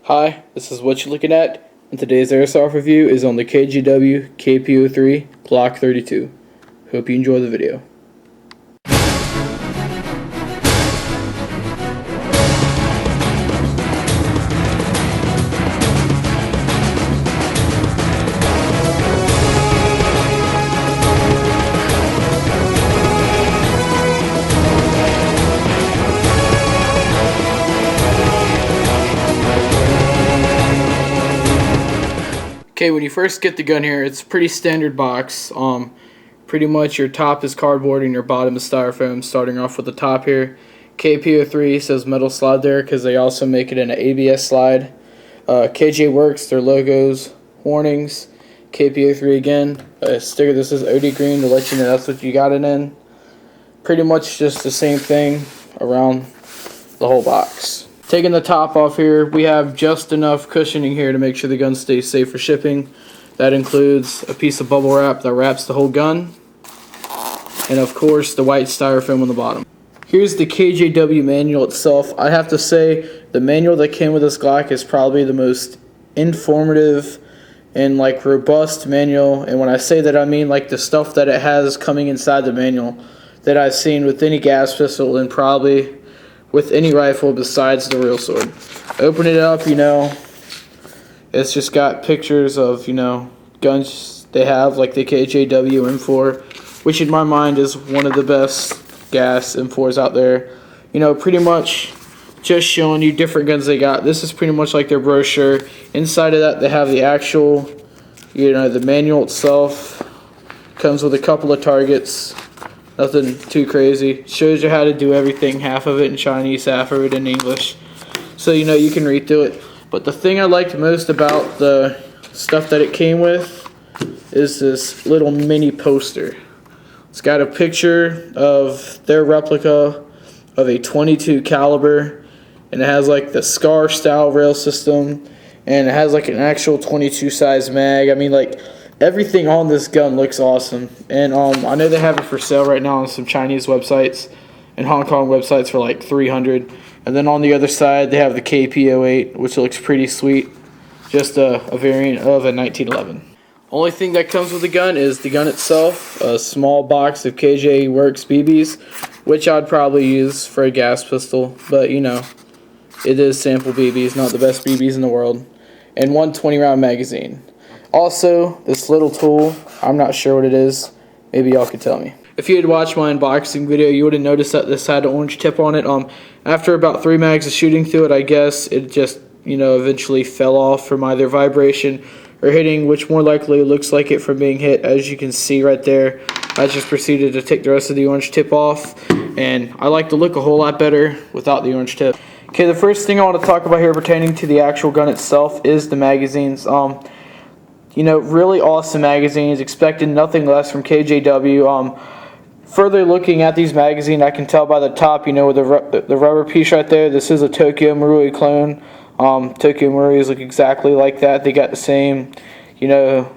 Hi, this is what you're looking at, and today's Airsoft review is on the KJW KP03 Glock 32. Hope you enjoy the video. Okay, when you first get the gun here, it's a pretty standard box. Pretty much your top is cardboard and your bottom is styrofoam. Starting off with the top here, KP03 says metal slide there because they also make it in an ABS slide. KJ Works, their logos, warnings. KP03 again, a sticker that says OD green to let you know that's what you got it in. Pretty much just the same thing around the whole box. Taking the top off here, we have just enough cushioning here to make sure the gun stays safe for shipping. That includes a piece of bubble wrap that wraps the whole gun, and of course the white styrofoam on the bottom. Here's the KJW manual itself. I have to say the manual that came with this Glock is probably the most informative and robust manual, and when I say that I mean the stuff that it has coming inside the manual that I've seen with any gas pistol and probably with any rifle besides the real sword. Open it up, it's just got pictures of, guns they have, like the KJW M4, which in my mind is one of the best gas M4s out there. Pretty much just showing you different guns they got. This is pretty much like their brochure. Inside of that, they have the actual, the manual itself. Comes with a couple of targets. Nothing too crazy. Shows you how to do everything, half of it in Chinese, half of it in English. So you can read through it. But the thing I liked most about the stuff that it came with is this little mini poster. It's got a picture of their replica of a .22 caliber, and it has the SCAR style rail system, and it has an actual .22 size mag. I mean, everything on this gun looks awesome, and I know they have it for sale right now on some Chinese websites and Hong Kong websites for $300. And then on the other side, they have the KP03, which looks pretty sweet, just a variant of a 1911. Only thing that comes with the gun is the gun itself, a small box of KJ Works BBs, which I'd probably use for a gas pistol, but it is sample BBs, not the best BBs in the world, and one 20-round magazine. Also, this little tool, I'm not sure what it is. Maybe y'all could tell me. If you had watched my unboxing video, you would have noticed that this had an orange tip on it. After about 3 mags of shooting through it, I guess it just, eventually fell off from either vibration or hitting, which more likely looks like it from being hit. As you can see right there, I just proceeded to take the rest of the orange tip off, and I like the look a whole lot better without the orange tip. Okay, the first thing I want to talk about here pertaining to the actual gun itself is the magazines. Really awesome magazines. Expected nothing less from KJW. Further looking at these magazines, I can tell by the top, with the rubber piece right there, this is a Tokyo Marui clone. Tokyo Maruis look exactly like that. They got the same, the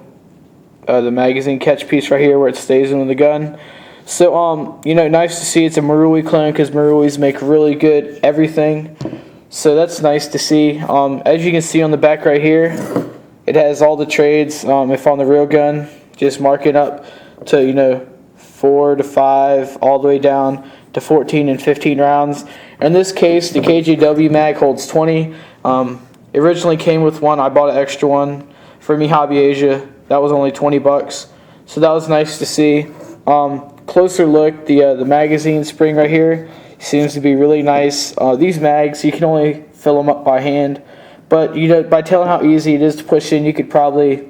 magazine catch piece right here where it stays in the gun. So, nice to see it's a Marui clone because Maruis make really good everything. So that's nice to see. As you can see on the back right here, it has all the trades. If on the real gun, just mark it up to 4 to 5, all the way down to 14 and 15 rounds. In this case, the KJW mag holds 20. It originally came with one. I bought an extra one for me Hobby Asia. That was only 20 bucks. So that was nice to see. Closer look, the magazine spring right here seems to be really nice. These mags, you can only fill them up by hand. But by telling how easy it is to push in, you could probably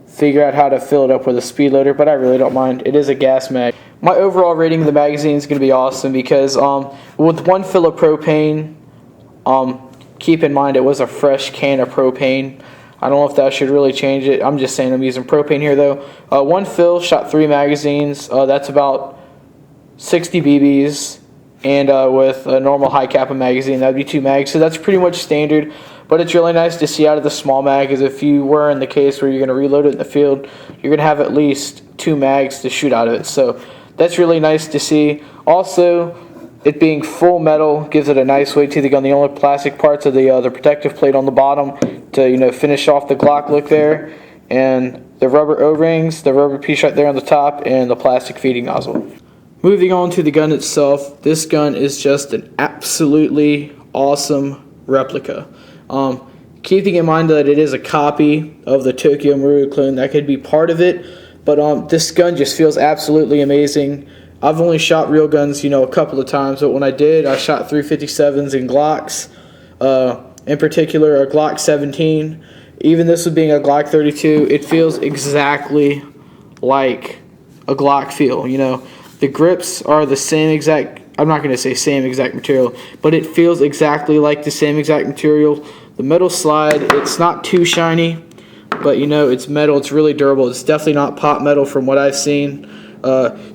figure out how to fill it up with a speed loader, but I really don't mind. It is a gas mag. My overall rating of the magazine is going to be awesome because with one fill of propane, keep in mind it was a fresh can of propane. I don't know if that should really change it. I'm just saying I'm using propane here though. One fill shot 3 magazines. That's about 60 BBs, and with a normal high kappa magazine, that'd be 2 mags. So that's pretty much standard. But it's really nice to see out of the small mag, because if you were in the case where you're going to reload it in the field, you're going to have at least 2 mags to shoot out of it. So that's really nice to see. Also, It being full metal gives it a nice weight to the gun. The only plastic parts are the protective plate on the bottom to finish off the Glock look there, and the rubber O-rings, the rubber piece right there on the top, and the plastic feeding nozzle. Moving on to the gun itself, this gun is just an absolutely awesome replica. Keeping in mind that it is a copy of the Tokyo Marui clone, that could be part of it, but this gun just feels absolutely amazing. I've only shot real guns, a couple of times, but when I did, I shot 357s and Glocks, in particular a Glock 17. Even this one being a Glock 32, it feels exactly like a Glock feel. The grips are the same exact, I'm not going to say same exact material, but it feels exactly like the same exact material. The metal slide, it's not too shiny, but it's metal, it's really durable. It's definitely not pot metal from what I've seen.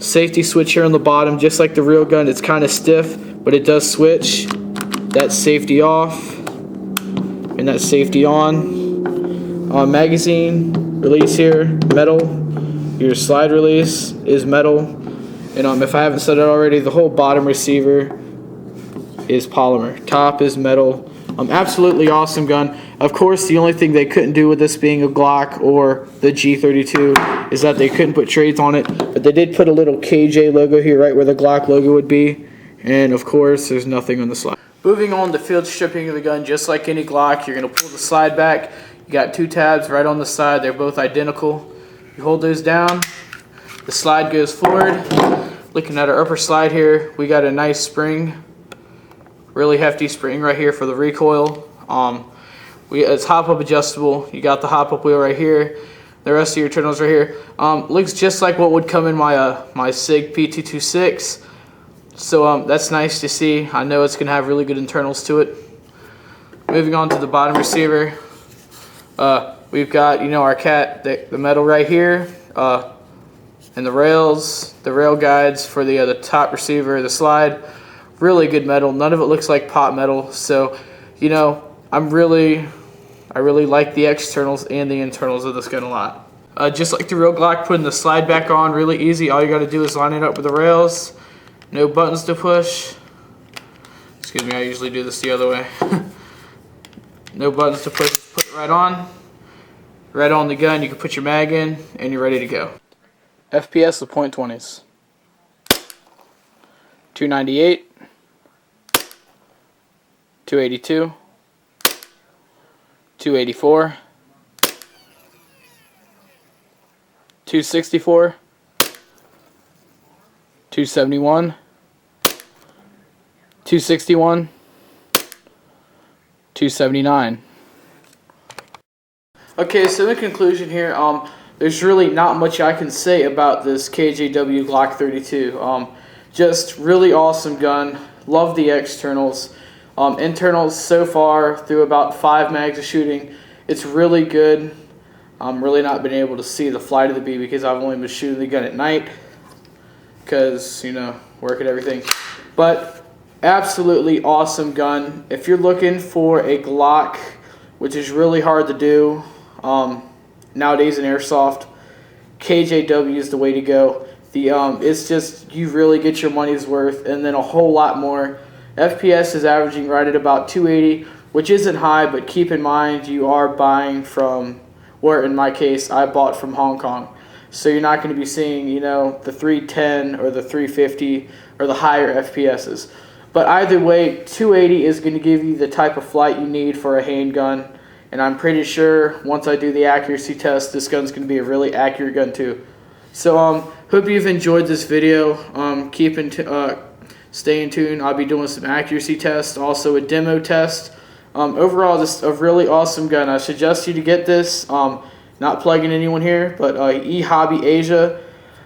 Safety switch here on the bottom, just like the real gun, it's kind of stiff, but it does switch. That's safety off, and that's safety on. Magazine release here, metal. Your slide release is metal. And if I haven't said it already, the whole bottom receiver is polymer. Top is metal. Absolutely awesome gun. Of course, the only thing they couldn't do with this being a Glock or the G32 is that they couldn't put trades on it. But they did put a little KJ logo here right where the Glock logo would be. And of course, there's nothing on the slide. Moving on to field stripping of the gun, just like any Glock, you're going to pull the slide back. You got two tabs right on the side. They're both identical. You hold those down. The slide goes forward. Looking at our upper slide here, we got a nice spring. Really hefty spring right here for the recoil. It's hop-up adjustable. You got the hop-up wheel right here. The rest of your internals right here. Looks just like what would come in my SIG P226. So that's nice to see. I know it's going to have really good internals to it. Moving on to the bottom receiver. We've got, our the metal right here. And the rails, the rail guides for the top receiver, the slide. Really good metal. None of it looks like pot metal. So, I really like the externals and the internals of this gun a lot. Just like the real Glock, putting the slide back on really easy. All you got to do is line it up with the rails. No buttons to push. Excuse me, I usually do this the other way. No buttons to push. Put it right on. Right on the gun. You can put your mag in, and you're ready to go. FPS of .20s. 298. 282. 284. 264. 271. 261. 279. Okay, so in conclusion here, there's really not much I can say about this KJW Glock 32. Just really awesome gun. Love the externals. Internals so far through about 5 mags of shooting, it's really good. I'm really not been able to see the flight of the bee because I've only been shooting the gun at night because, work and everything. But absolutely awesome gun. If you're looking for a Glock, which is really hard to do nowadays in Airsoft, KJW is the way to go. It's just, you really get your money's worth and then a whole lot more. FPS is averaging right at about 280, which isn't high, but keep in mind you are buying from, or in my case, I bought from Hong Kong. So you're not going to be seeing, the 310 or the 350 or the higher FPSs. But either way, 280 is going to give you the type of flight you need for a handgun. And I'm pretty sure once I do the accuracy test, this gun's going to be a really accurate gun too. So hope you've enjoyed this video. Stay in tune. I'll be doing some accuracy tests, also a demo test. Overall, this is a really awesome gun. I suggest you to get this. Not plugging anyone here, but eHobby Asia.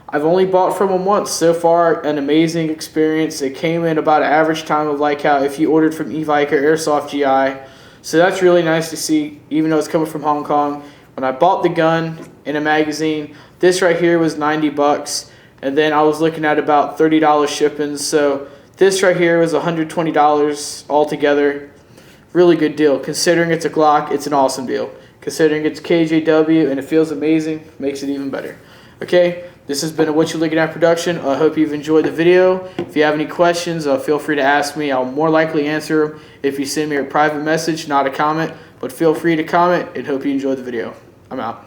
I've only bought from them once. So far, an amazing experience. It came in about an average time of like how if you ordered from eVike or Airsoft GI. So that's really nice to see, even though it's coming from Hong Kong. When I bought the gun in a magazine, this right here was 90 bucks. And then I was looking at about $30 shipping. So this right here was $120 altogether. Really good deal. Considering it's a Glock, it's an awesome deal. Considering it's KJW and it feels amazing, makes it even better. Okay, This has been a What You Looking At production. I hope you've enjoyed the video. If you have any questions, feel free to ask me. I'll more likely answer them if you send me a private message, not a comment. But feel free to comment, and hope you enjoyed the video. I'm out.